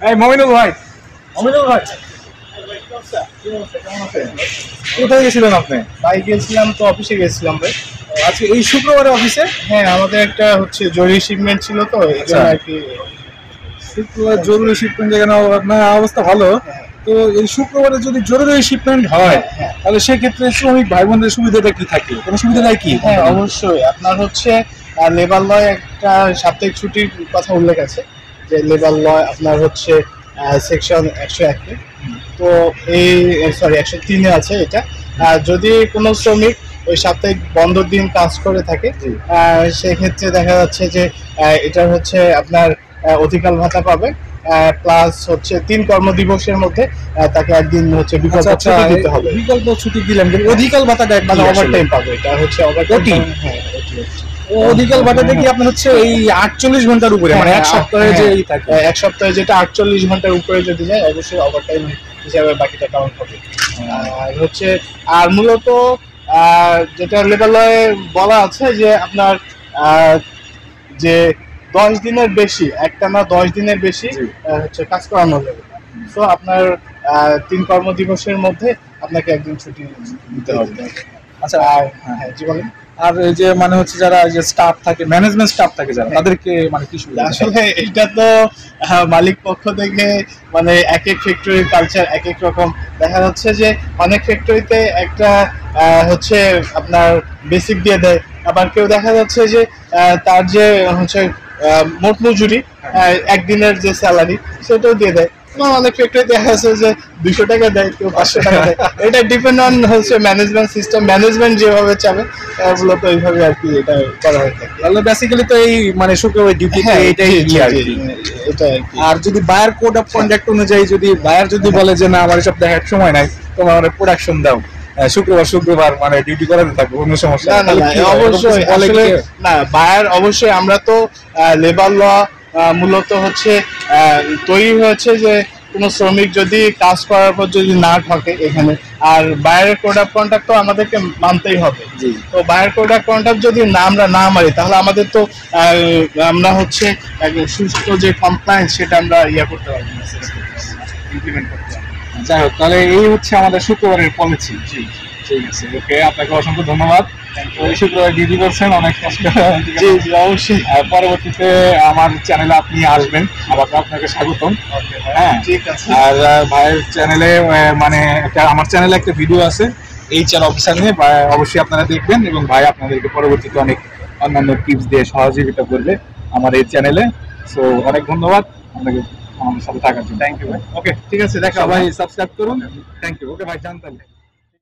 এই মমিনুল ভাই, অমিনুল ভাই, কোথায় গেছিলেন আপনি? ভাই গেছিলাম তো, অফিসে গেছিলাম ভাই। আজকে এই শুক্রবারে অফিসে? হ্যাঁ, আমাদের একটা হচ্ছে জরুরি শিপমেন্ট ছিল তো, এই জন্য আর কি। শুক্রবার জরুরি শিপমেন্ট, যেখানে আপনার অবস্থা ভালো। তো এই শুক্রবারে যদি জরুরি শিপমেন্ট হয়, তাহলে সেক্ষেত্রে শ্রমিক ভাই বোনদের সুবিধাটা কি থাকে? কোনো সুবিধা নাই কি? হ্যাঁ, অবশ্যই। আপনার হচ্ছে লেবার লয় একটা সাপ্তাহিক ছুটির কথা উল্লেখ আছে, যে লেবার লয় আপনার হচ্ছে সেকশন 101-এ, তো এই সরি 103-এ আছে এটা। যদি কোনো শ্রমিক ওই সাপ্তাহিক বন্ধর দিন কাজ করে থাকে, সেক্ষেত্রে দেখা যাচ্ছে যে এটার হচ্ছে আপনার অধিকার ভাতা পাবে, প্লাস হচ্ছে 3 কর্মদিবসের মধ্যে তাকে একদিন হচ্ছে বিকল্প ছুটি দিতে হবে। বিকল্প ছুটি দিলেন, অধিকার ভাতাটা মানে ওভারটাইম পাবে, এটা হচ্ছে ওভারটাইম। হ্যাঁ, অধিকার ভাতাটা কি আপনার হচ্ছে এই 48 ঘন্টার উপরে, মানে এক সপ্তাহে যে থাকে? এক সপ্তাহে যেটা 48 ঘন্টার উপরে যদি যায়, অবশ্যই ওভারটাইম হিসাবে বাকিটা কাউন্ট হবে। আর হচ্ছে আর মূলত যেটা লেবার লয়ে বলা আছে যে আপনার যে 10 দিনের বেশি, একটানা 10 দিনের বেশি হচ্ছে কাজ করানো যাবে। তো আপনার 3 কর্মদিবসের মধ্যে আপনাকে একদিন ছুটি দিতে হবে। আচ্ছা, হ্যাঁ, জীবনে আর এই যে মানে হচ্ছে যারা যে স্টাফ থাকে, ম্যানেজমেন্ট স্টাফ থাকে যারা, তাদেরকে মানে কি সুবিধা? আসলে এটা তো মালিক পক্ষ থেকে, মানে এক এক ফ্যাক্টরির কালচার এক এক রকম। দেখা যাচ্ছে যে অনেক ফ্যাক্টরিতে একটা হচ্ছে আপনার বেসিক দিয়ে দেয়, আবার কেউ দেখা যাচ্ছে যে তার যে হচ্ছে মোট মজুরি, একদিনের যে স্যালারি সেটাও দিয়ে দেয়। অনেক ফ্যাক্টরি দেখা যাচ্ছে যে 200 টাকা দেয়, কেউ 500 টাকা দেয়। এটা ডিপেন্ড অন হচ্ছে ম্যানেজমেন্ট সিস্টেম, ম্যানেজমেন্ট যেভাবে চাবে মূলত এইভাবে আর কি এটা করা হয়ে থাকে। তাহলে বেসিক্যালি তো এই মানে শুক্রবার ডিউটি এটাই আর কি। এটা আর কি। আর যদি বায়ার কোড অফ কন্ডাক্ট অনুযায়ী যদি বায়ার যদি বলে যে না আমার এসব দেখার সময় নাই, তোমার প্রোডাকশন দাও, শুক্রবার মানে ডিউটি করাতে থাকবো, কোনো সমস্যা না, অবশ্যই আসলে না, বায়ার অবশ্যই। আমরা তো লেবার ল মূলত হচ্ছে তৈরি হয়েছে যে কোনো শ্রমিক যদি কাজ করার পর যদি না ঠকে এখানে, আর বায়ারের কোড অফ কন্ডাক্ট তো আমাদেরকে মানতেই হবে। তো বায়ার কোড অফ কন্ডাক্ট যদি আমরা না মানি, তাহলে আমাদের তো আমরা হচ্ছে সুস্থ যে কমপ্লায়েন্স সেটা আমরা করতে পারবো না, ইমপ্লিমেন্ট করতে পারবো। যাই হোক, তাহলে এই হচ্ছে আমাদের শুক্রবারের পলিসি। ঠিক আছে, ওকে, আপনাকে অসংখ্য ধন্যবাদ। ওই শুক্রবার ডিউটি করছেন, অনেক কষ্ট। জি জি, অবশ্যই। পরবর্তীতে আমার চ্যানেলে আপনি আসবেন, আবার আপনাকে স্বাগতম। হ্যাঁ, ঠিক আছে। আর ভাইয়ের চ্যানেলে মানে আমার চ্যানেলে একটা ভিডিও আছে HR অফিসার নিয়ে, অবশ্যই আপনারা দেখবেন, এবং ভাই আপনাদেরকে পরবর্তীতে অনেক অন্যান্য টিপস দিয়ে সহযোগিতা করবে আমার এই চ্যানেলে। সো অনেক ধন্যবাদ আপনাকে আমাদের সাথে থাকার জন্য। থ্যাংক ইউ ভাই। ওকে, ঠিক আছে, দেখা সবাই সাবস্ক্রাইব করুন। Thank you. ওকে ভাই, জানতাম।